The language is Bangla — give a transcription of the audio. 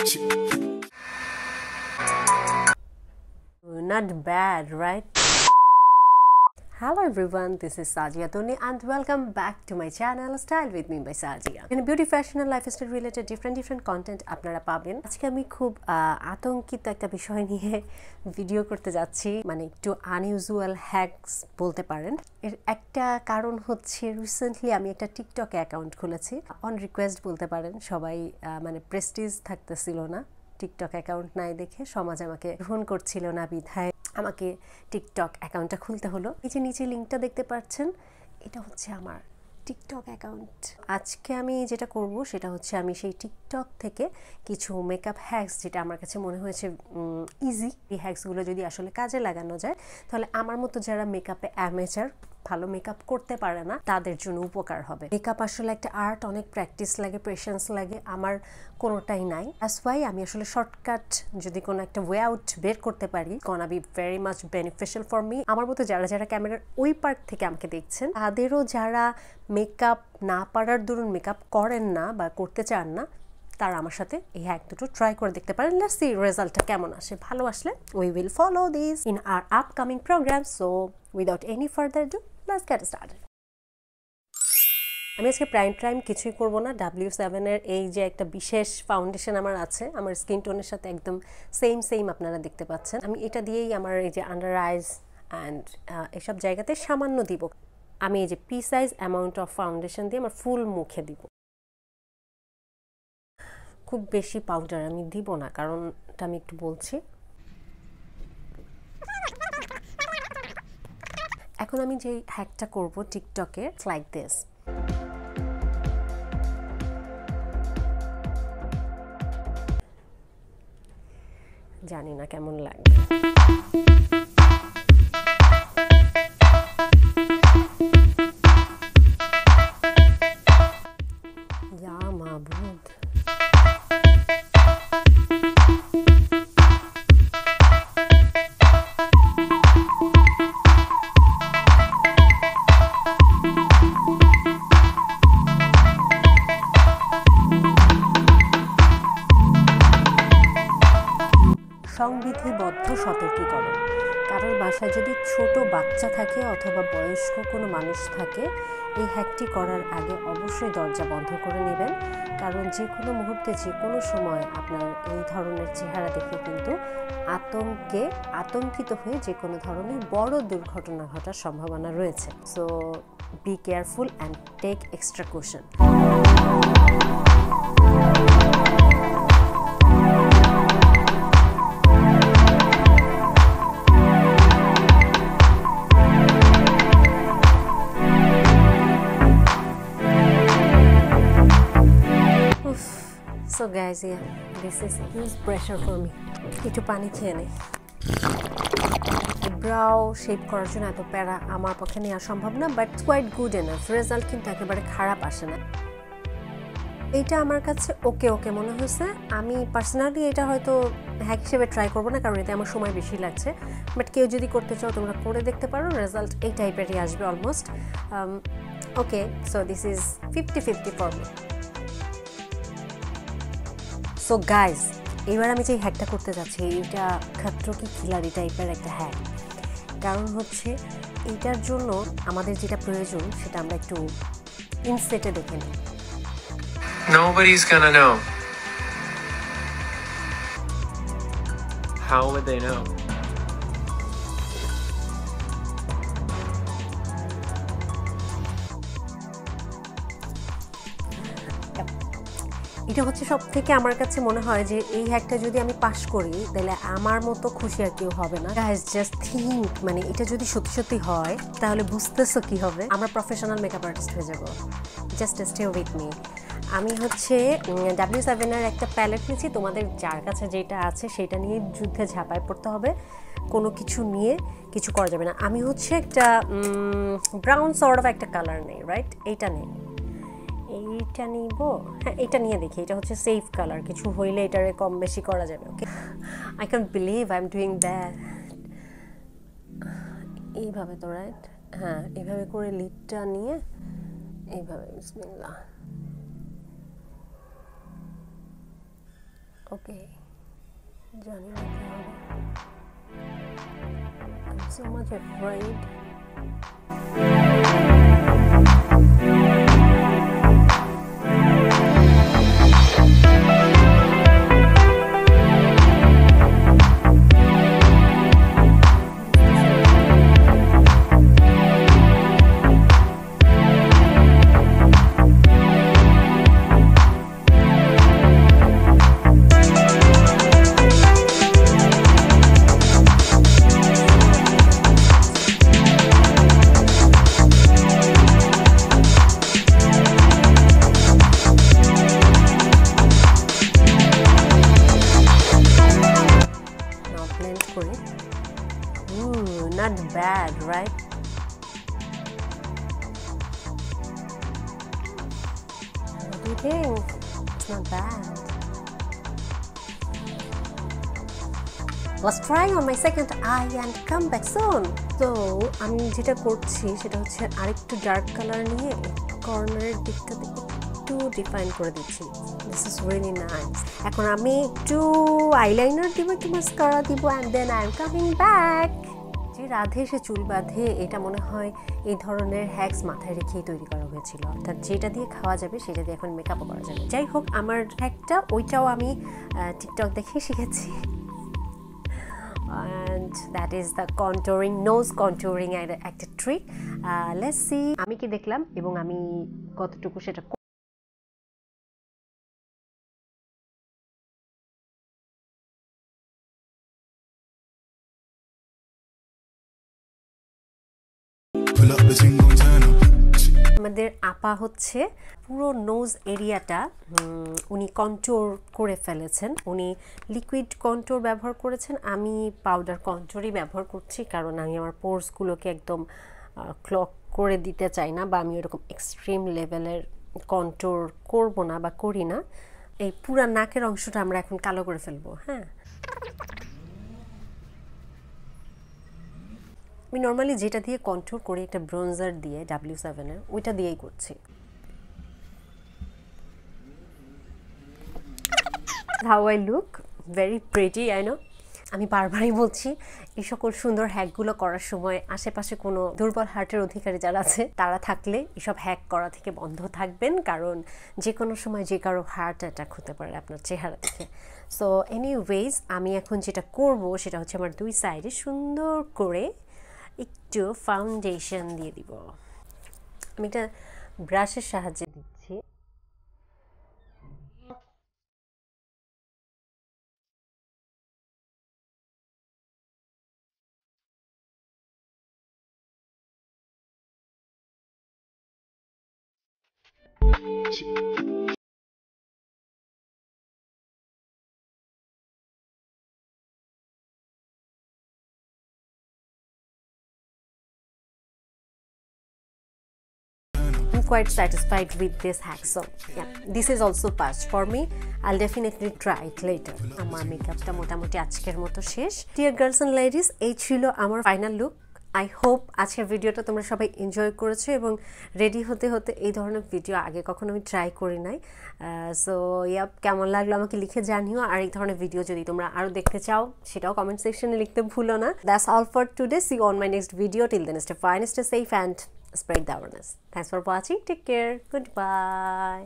Not bad, right? Hello everyone, this is Sajia Tony and welcome back to my channel Style with me by Sajia. In beauty, fashion and lifestyle related different content আপনারা পাবেন। আজকে আমি খুব আতঙ্কিত একটা বিষয় নিয়ে ভিডিও করতে যাচ্ছি, মানে একটু আনইউজুয়াল হ্যাকস বলতে পারেন। এর একটা কারণ হচ্ছে রিসেন্টলি আমি একটা টিকটক অ্যাকাউন্ট খুলেছি, অন রিকোয়েস্ট বলতে পারেন। সবাই মানে প্রেস্টিজ থাকতেছিল না, টিকটক অ্যাকাউন্ট নাই দেখে সমাজ আমাকে গ্রহণ করছিল না, বিধায় আমাকে টিকটক অ্যাকাউন্টটা খুলতে হলো। এই যে নিচে লিঙ্কটা দেখতে পাচ্ছেন, এটা হচ্ছে আমার টিকটক অ্যাকাউন্ট। আজকে আমি যেটা করব সেটা হচ্ছে আমি সেই টিকটক থেকে কিছু মেকআপ হ্যাকস, যেটা আমার কাছে মনে হয়েছে ইজি, এই হ্যাকসগুলো যদি আসলে কাজে লাগানো যায় তাহলে আমার মতো যারা মেকআপে অ্যামেচার, ভালো মেকআপ করতে পারে না, তাদের জন্য উপকার হবে। মেকআপ আসলে একটা আর্ট, অনেক প্র্যাকটিস লাগে, পেশেন্স লাগে, আমার কোনোটাই নাই। দ্যাটস ওয়াই আমি আসলে শর্টকাট যদি কোনো একটা ওয়ে আউট বের করতে পারি, গনা be very much beneficial for me. আমার মতো যারা ক্যামেরার ওই পার্ট থেকে আমাকে দেখছেন, তাদেরও যারা মেকআপ না পারার দরুন মেকআপ করেন না বা করতে চান না, তারা আমার সাথে এই হ্যাক দুটো ট্রাই করে দেখতে পারেন। লেটস সি রেজাল্টটা কেমন আসে। ভালো আসলে we will follow this in our upcoming program. So without any further do, let's get started. আমি আজকে প্রাইম কিছুই করব না। W7 এর এই যে একটা বিশেষ ফাউন্ডেশন আমার আছে, আমার স্কিন টোনের সাথে একদম সেম আপনারা দেখতে পাচ্ছেন। আমি এটা দিয়েই আমার এই যে আন্ডার আইজ অ্যান্ড এসব জায়গাতে সামান্য দিব। আমি এই যে P size amount of foundation দিয়ে আমার ফুল মুখে দিব। খুব বেশি পাউডার আমি দিব না, কারণটা আমি একটু বলছি। এখন আমি যে হ্যাকটা করব টিকটকে, লাইক দিস। জানি না কেমন লাগবে। ইয়া মাবুদ, সংবিধিবদ্ধ সতর্কীকরণ। কারোর বাসায় যদি ছোট বাচ্চা থাকে অথবা বয়স্ক কোনো মানুষ থাকে, এই হ্যাকটি করার আগে অবশ্যই দরজা বন্ধ করে নেবেন, কারণ যে কোনো মুহূর্তে যে কোনো সময় আপনার এই ধরনের চেহারা দেখে কিন্তু আতঙ্কিত হয়ে যে কোনো ধরনের বড় দুর্ঘটনা ঘটার সম্ভাবনা রয়েছে। So be careful and take extra caution. So guys, yeah, this is huge pressure for me. একটু পানি খেয়ে নেই। ব্রাউ শেপ করার জন্য এত প্যারা আমার পক্ষে নেওয়া সম্ভব না, but quite good enough. Result কিন্তু একেবারে খারাপ আসে না। এইটা আমার কাছে ওকে মনে হয়েছে। আমি পার্সোনালি এটা হয়তো হ্যাক হিসেবে ট্রাই করবো না, কারণ এতে আমার সময় বেশি লাগছে। বাট কেউ যদি করতে চাও তোমরা করে দেখতে পারো, রেজাল্ট এই টাইপেরই আসবে almost. Okay, so this is 50-50 for me. So guys, এবার আমি যে হ্যাকটা করতে যাচ্ছি, এটা খাতরো কি খিলাড়ি টাইপের একটা হ্যাক। কারণ হচ্ছে এইটার জন্য আমাদের যেটা প্রয়োজন সেটা আমরা একটু ইনসেটে দেখে নিই। Nobody's gonna know. How would they know? এটা হচ্ছে সব থেকে আমার কাছে মনে হয় যে এই হ্যাকটা যদি আমি পাস করি তাহলে আমার মতো খুশি আর কেউ হবে না। গাইস জাস্ট থিঙ্ক, মানে এটা যদি সত্যি হয় তাহলে বুঝতেছো কি হবে, আমরা প্রফেশনাল মেকআপ আর্টিস্ট হয়ে যাব। Just stay with me. আমি হচ্ছে W7 এর একটা প্যালেট নিয়েছি। তোমাদের যার কাছে যেটা আছে সেটা নিয়ে যুদ্ধে ঝাঁপায় পড়তে হবে, কোনো কিছু নিয়ে কিছু করা যাবে না। আমি হচ্ছে একটা ব্রাউন সর্ট অফ একটা কালার নেই, রাইট? এইটা নেই, এইটা নিব। হ্যাঁ, এটা নিয়ে দেখি। এটা হচ্ছে সেফ কালার, কিছু হইলে এটারে কম বেশি করা যাবে। Okay, I can't believe I am doing that. এইভাবে তো, রাইট? হ্যাঁ, এইভাবে করে লিডটা নিয়ে এইভাবে, বিসমিল্লাহ। ওকে, জানি না কি হবে। I'm so much afraid. Not bad, right? What do you think? It's not bad. Was trying on my second eye and come back soon. So আমি যেটা করছি সেটা হচ্ছে আরেকটু ডার্ক কালার নিয়ে কর্নারের দিকটাতে একটু ডিফাইন করে দিচ্ছি। This is really nice. এখন আমি একটু আইলাইনার দিব, একটু মাস্কারা দিব, and then I'm coming back. যে রাধে সে চুল বাঁধে, এটা মনে হয় এই ধরনের হ্যাক্স মাথায় রেখেই তৈরি করা হয়েছিল, অর্থাৎ যেটা দিয়ে খাওয়া যাবে সেটা দিয়ে এখন মেকআপও করা যাবে। যাই হোক, আমার হ্যাকটা ওইটাও আমি টিকটক দেখে শিখেছি। And that is the contouring, nose contouring একটা ট্রিক। Let's see আমি কি দেখলাম এবং আমি কতটুকু সেটা আমাদের আপা হচ্ছে পুরো নোজ এরিয়াটা উনি কন্ট্রোল করে ফেলেছেন। উনি লিকুইড কন্ট্রোল ব্যবহার করেছেন, আমি পাউডার কন্ট্রোলই ব্যবহার করছি, কারণ আমি আমার পোর্সগুলোকে একদম ক্লক করে দিতে চাই না, বা আমি এরকম এক্সট্রিম লেভেলের কন্ট্রোল করব না বা করি না। এই পুরা নাকের অংশটা আমরা এখন কালো করে ফেলবো। হ্যাঁ, আমি নর্মালি যেটা দিয়ে কন্ট্রোল করি একটা ব্রোঞ্জার দিয়ে W7-এর, ওইটা দিয়েই করছি। How I look very pretty, I know. আমি বারবারই বলছি, এই সকল সুন্দর হ্যাকগুলো করার সময় আশেপাশে কোনো দুর্বল হার্টের অধিকারী যারা আছে তারা থাকলে এসব হ্যাক করা থেকে বন্ধ থাকবেন, কারণ যে কোনো সময় যে কারো হার্ট অ্যাটাক হতে পারে আপনার চেহারা দেখে। সো এনিওয়েজ, আমি এখন যেটা করব সেটা হচ্ছে আমার দুই সাইডে সুন্দর করে একটু ফাউন্ডেশন দিয়ে দিব। আমি এটা ব্রাশের সাহায্যে দিচ্ছি। I'm quite satisfied with this hack, so yeah, this is also passed for me. I'll definitely try it later. আমার মেকআপটা মোটামুটি আজকের মতো শেষ। ডিয়ার গার্লস অ্যান্ড লেডিস, এই ছিল আমার ফাইনাল লুক। আই হোপ আজকের ভিডিওটা তোমরা সবাই এনজয় করেছো এবং রেডি হতে হতে এই ধরনের ভিডিও আগে কখনো আমি ট্রাই করি নাই। সো ইয়াপ, কেমন লাগলো আমাকে লিখে জানিও, আর এই ধরনের ভিডিও যদি তোমরা আরও দেখতে চাও সেটাও কমেন্ট সেকশনে লিখতে ভুলো না। That's all for today, see on my next video. Till then stay fine, stay safe and spread the awareness. Thanks for watching. Take care. Goodbye.